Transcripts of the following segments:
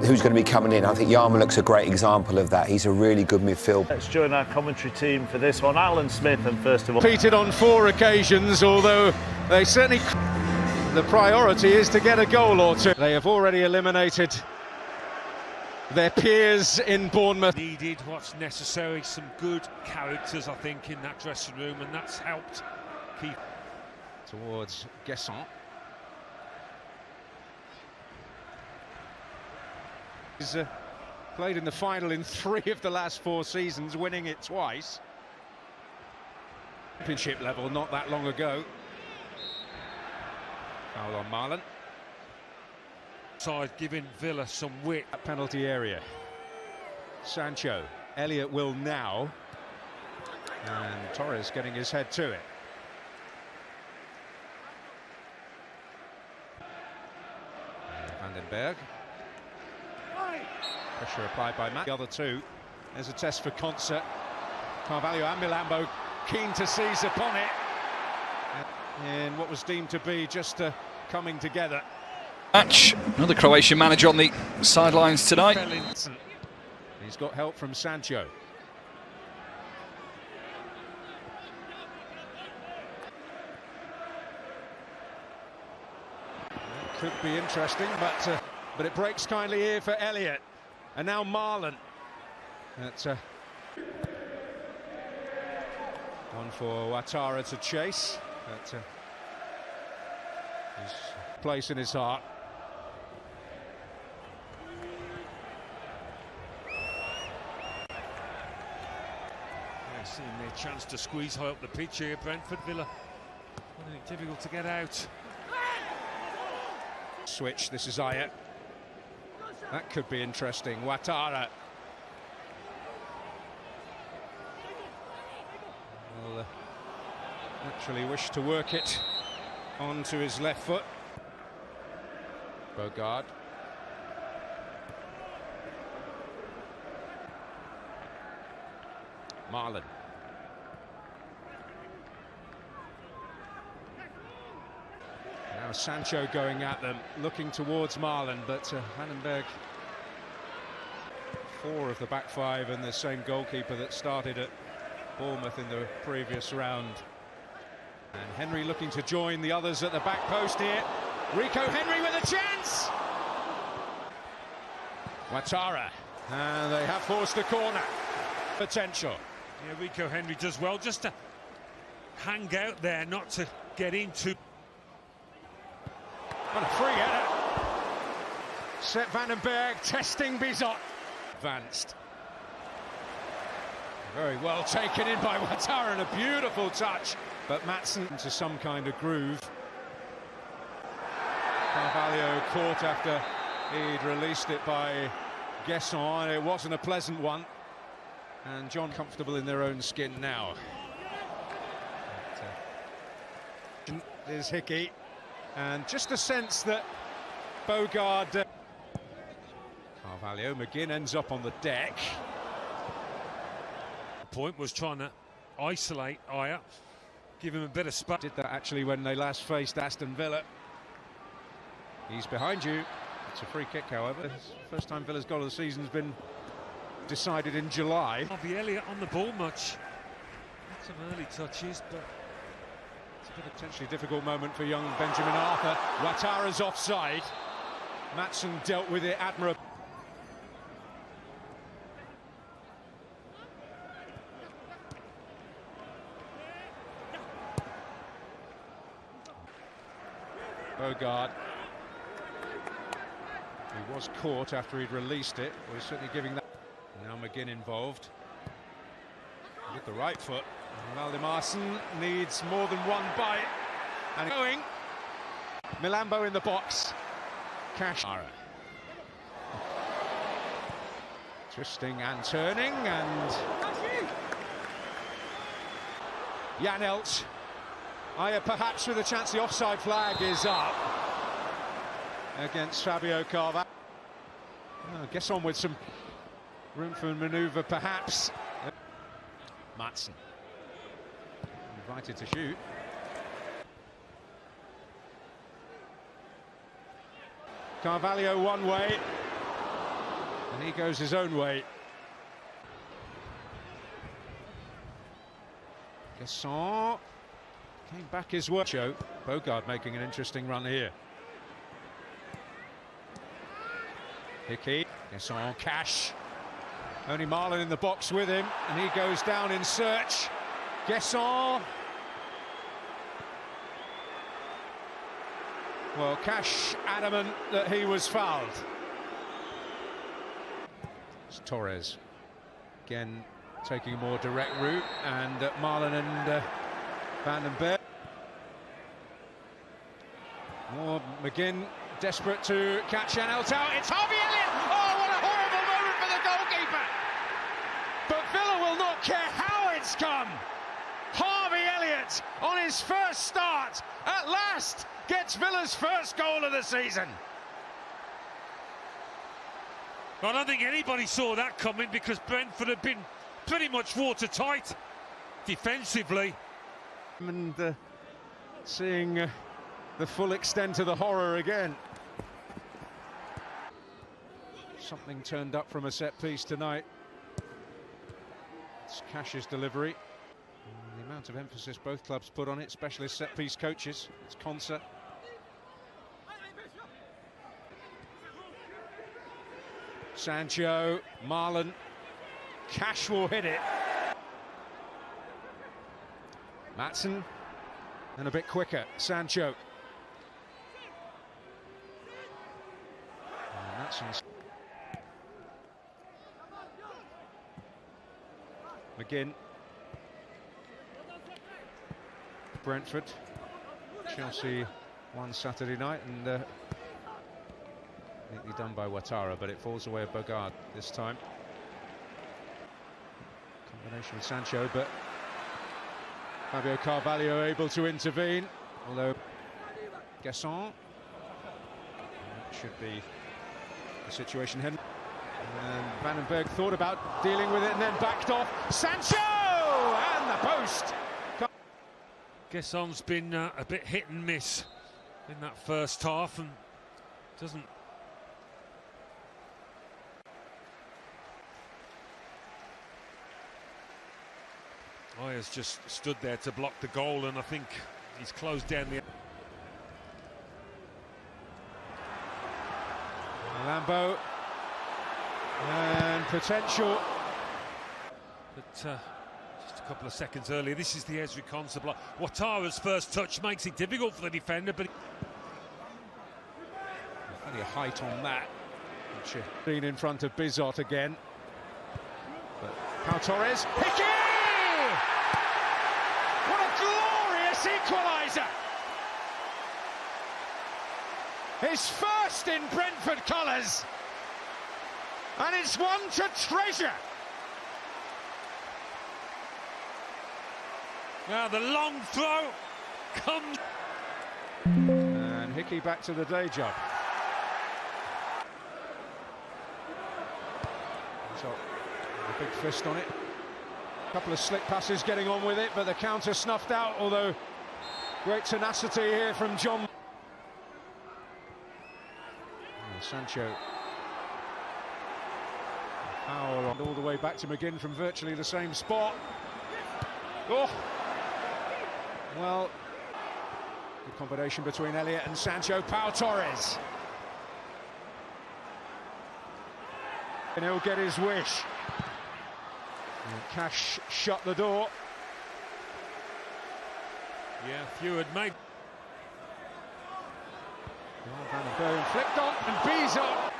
who's going to be coming in. I think Yarmouk's a great example of that. He's a really good midfield. Let's join our commentary team for this one. Alan Smith, and first of all... Repeated on 4 occasions, although they certainly... The priority is to get a goal or two. They have already eliminated their peers in Bournemouth. Needed what's necessary, some good characters, I think, in that dressing room, and that's helped keep... Towards Gesson. He's played in the final in 3 of the last 4 seasons, winning it twice. Championship level not that long ago. Foul on Marlon. Side giving Villa some wit. Penalty area. Sancho. Elliott will now. And Torres getting his head to it. Vandenberg. Pressure applied by Matt. The other 2. There's a test for concert. Carvalho and Milambo keen to seize upon it. In what was deemed to be just coming together. Match. Another Croatian manager on the sidelines tonight. He's got help from Sancho. Could be interesting, but it breaks kindly here for Elliott. And now Marlon. That's one for Ouattara to chase. But his place in his heart. Yeah, seeing their chance to squeeze high up the pitch here, Brentford. Villa finding it difficult to get out. Switch, this is Elliott. That could be interesting. Ouattara. Will naturally wish to work it onto his left foot. Bogard. Marlon. Now Sancho going at them, looking towards Marlon, but Vandenberg. 4 of the back 5 and the same goalkeeper that started at Bournemouth in the previous round. And Henry looking to join the others at the back post here. Rico Henry with a chance! Ouattara. And they have forced a corner. Potential. Yeah, Rico Henry does well just to hang out there, not to get into... What a free header. Set Vandenberg testing Bizot. Advanced. Very well taken in by Ouattara and a beautiful touch. But Maatsen into some kind of groove. Carvalho caught after he'd released it by Gesson. It wasn't a pleasant one. And John comfortable in their own skin now. There's Hickey. And just a sense that Bogard... Carvalho, McGinn ends up on the deck. The point was trying to isolate Aya, give him a bit of space. Did that actually when they last faced Aston Villa. He's behind you. It's a free kick, however. First time Villa's goal of the season's been decided in July. Harvey Elliott on the ball much. Some early touches, but it's a potentially difficult moment for young Benjamin Arthur. Ouattara's offside. Maatsen dealt with it admirably. Bogard. He was caught after he'd released it. Well, he's certainly giving that. Now McGinn involved. With the right foot. Valdimarson needs more than one bite. And going. Milambo in the box. Cash. Twisting and turning, and Jan Elch. Aya perhaps with a chance. The offside flag is up against Fabio Carvalho. Gets on with some room for manoeuvre perhaps. Maatsen invited to shoot. Carvalho one way. And he goes his own way. Gasson came back his way. Bogard making an interesting run here. Hickey, Gasson, Cash. Only Marlon in the box with him, and he goes down in search. Gasson. Well, Cash adamant that he was fouled. It's Torres again taking a more direct route, and Marlon and Van den Berg. More McGinn desperate to catch Janel's out. It's Harvey Elliott! Oh, what a horrible moment for the goalkeeper! But Villa will not care how it's come. Harvey Elliott, on his first start, at last gets Villa's first goal of the season. I don't think anybody saw that coming, because Brentford had been pretty much watertight defensively. And seeing the full extent of the horror again. Something turned up from a set piece tonight. It's Cash's delivery. And the amount of emphasis both clubs put on it, specialist set piece coaches. It's Concert. Sancho, Marlon, Cash will hit it. Maatsen, and a bit quicker, Sancho. And Maatsen's... McGinn. Brentford. Chelsea won Saturday night, and neatly done by Ouattara, but it falls away of Bogard this time. Combination with Sancho, but Fabio Carvalho able to intervene, although Gasson, that should be the situation heading. And Van den Berg thought about dealing with it and then backed off. Sancho! And the post! Gasson's been a bit hit and miss in that first half, and doesn't... Ayers just stood there to block the goal, and I think he's closed down the... Lambo, and potential. But just a couple of seconds earlier, this is the Ezri Konsa block. Ouattara's first touch makes it difficult for the defender, but... Plenty of height on that. Which been in front of Bizot again. But Pau Torres, Hickey! What a glorious equaliser! His first in Brentford colours, and it's one to treasure. Now the long throw comes. And Hickey back to the day job. So, a big fist on it. A couple of slick passes getting on with it, but the counter snuffed out, although great tenacity here from John. Sancho. Foul all the way back to McGinn from virtually the same spot. Oh! Well, good combination between Elliott and Sancho. Pau Torres. And he'll get his wish. And Cash shut the door. Yeah, few had made. Van den Berg flicked on, and Bizot.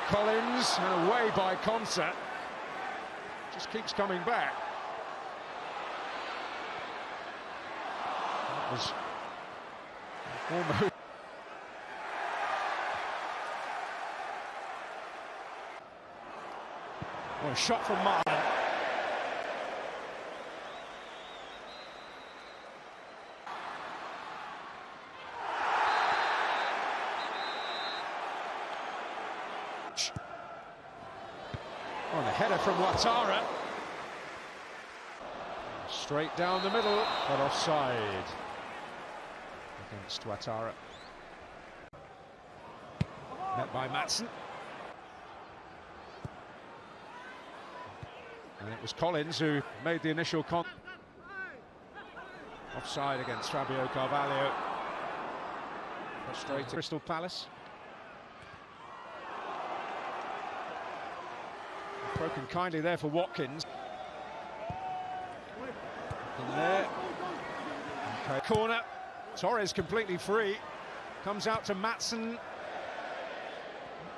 Collins, and away by Concert. Just keeps coming back. That was almost... Well, a shot from Marlon. On a header from Ouattara. Straight down the middle, but offside against Ouattara. Met by Maatsen. And it was Collins who made the initial offside against Fabio Carvalho. Frustrated. Crystal Palace. Broken kindly there for Watkins. In there. Okay. Corner. Torres completely free. Comes out to Maatsen.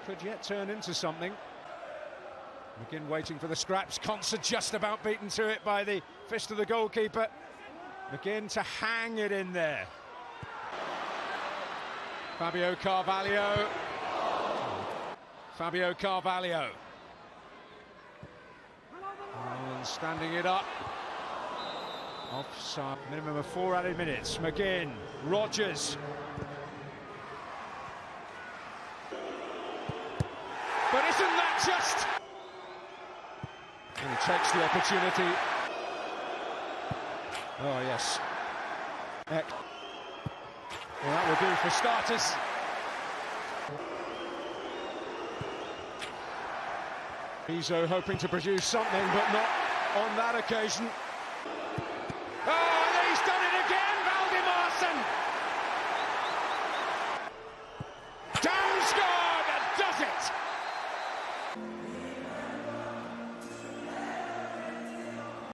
Could yet turn into something. McGinn waiting for the scraps. Conser just about beaten to it by the fist of the goalkeeper. McGinn to hang it in there. Fabio Carvalho. Fabio Carvalho. And standing it up. Offside. Minimum of 4 added minutes. McGinn. Rodgers. But isn't that just... And he takes the opportunity. Oh, yes. Well, that will do for starters. Rizzo hoping to produce something, but not on that occasion.